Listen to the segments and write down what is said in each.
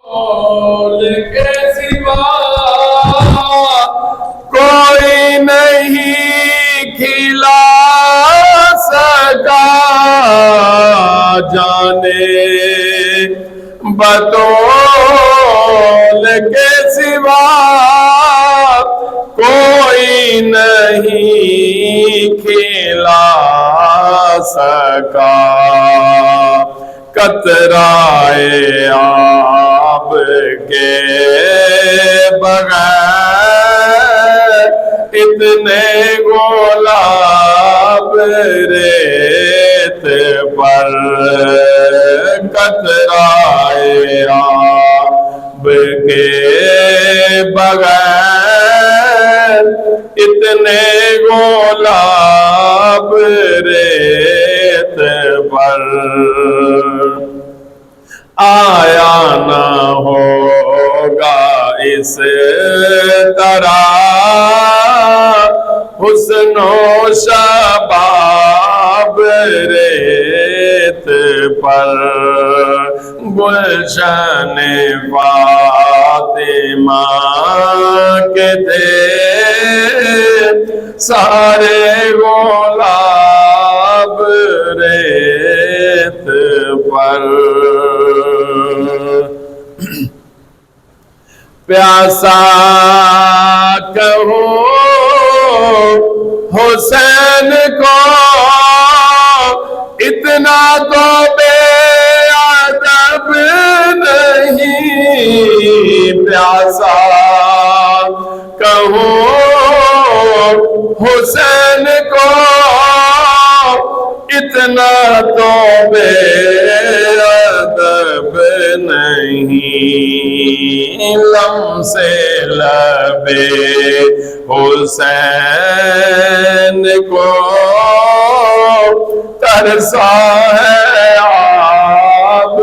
قول کے سوا کوئی نہیں کھلا سکا، جانے بطول کے سوا کوئی نہیں کھلا سکا، قطرۂ آب کے بغیر اتنے گلاب ریت پر، قطرۂ آب کے بغیر اتنے گلاب ریت پر، آیا نہ ہوگا اس طرح حسن و شباب ریت پر، گلشن فاطمہ کے تھے سارے گلاب ریت پر، پیاسا کہوں حسین کو اتنا تو بے ادب نہیں، پیاسا کہوں حسین کو اتنا تو بے ادب نہیں، لمس لبے حسین کو ترسا ہے آب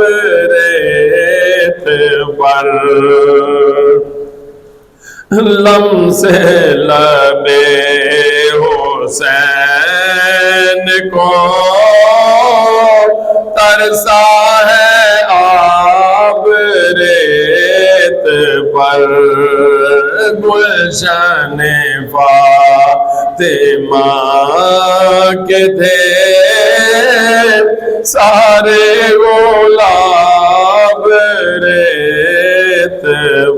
ریت پر، لمس لبے حسین کو ترسا ہے آب ریت پر، گلشن فاطمہ کے تھے سارے گلاب ریت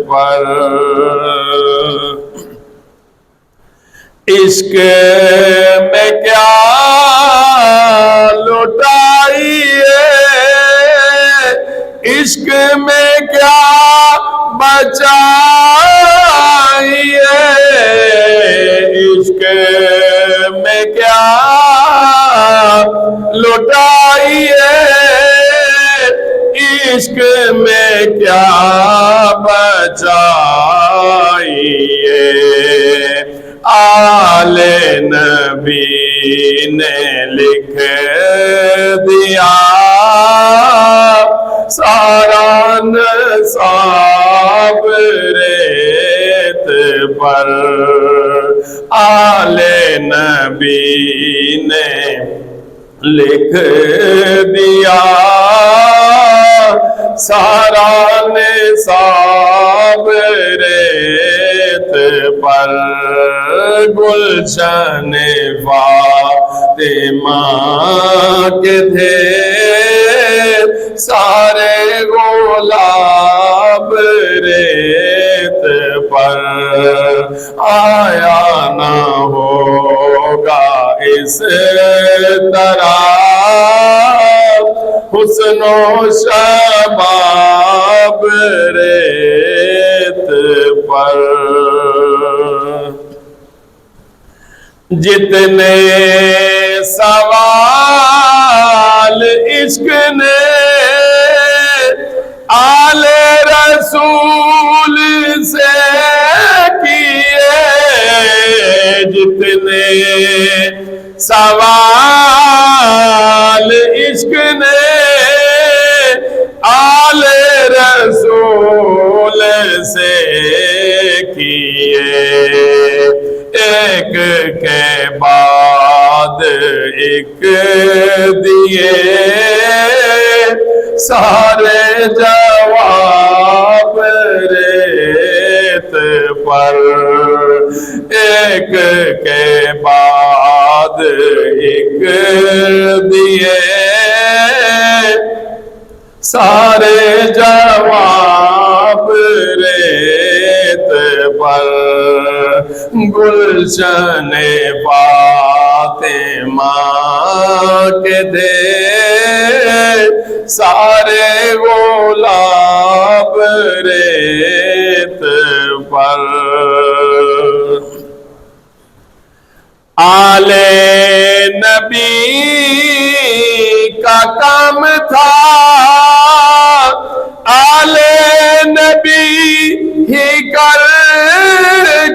پر، عشق میں کیا لٹائیے، عشق میں کیا بچائیے، عشق میں کیا لٹائیے، عشق میں کیا بچائیے، آل نبی نے لکھ دیا سارا نصاب ریت پر، آل نبی نے لکھ دیا سارا نصاب ریت پر، گلشن فاطمہ کے تھے سارے گلاب ریت پر، آیا نہ ہوگا اس طرح حسن و شباب ریت پر، جتنے سوال عشق نے آل رسول سے کیے، جتنے سوال عشق نے آل رسول سے کیے، ایک کے بعد ایک دیے سارے جواب ایک کے بعد ایک دیے سارے جواب ریت پر گلشن فاطمہ کے دے سارے گلاب ریت پر آل نبی کا کام تھا آل نبی ہی کر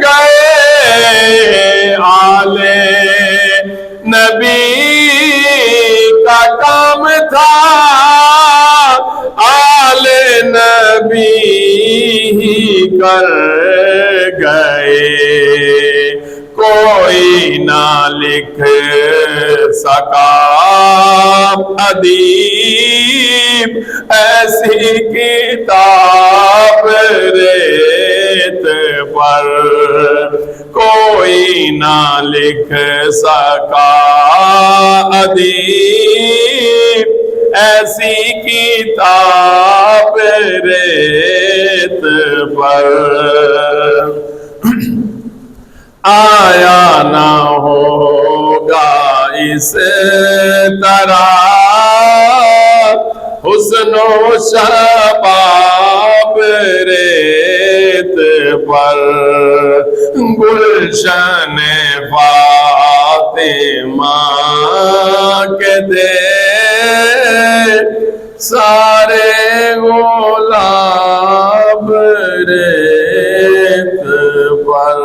گئے آل نبی کا کام تھا آل نبی ہی کر گئے کوئی نہ لکھ سکا ادیب ایسی کتاب ریت پر کوئی نہ لکھ سکا ادیب ایسی کتاب ریت پر آیا نہ ہوگا اس طرح حسن و شباب ریت پر گلشن فاطمہ کے دے سارے گلاب ریت پر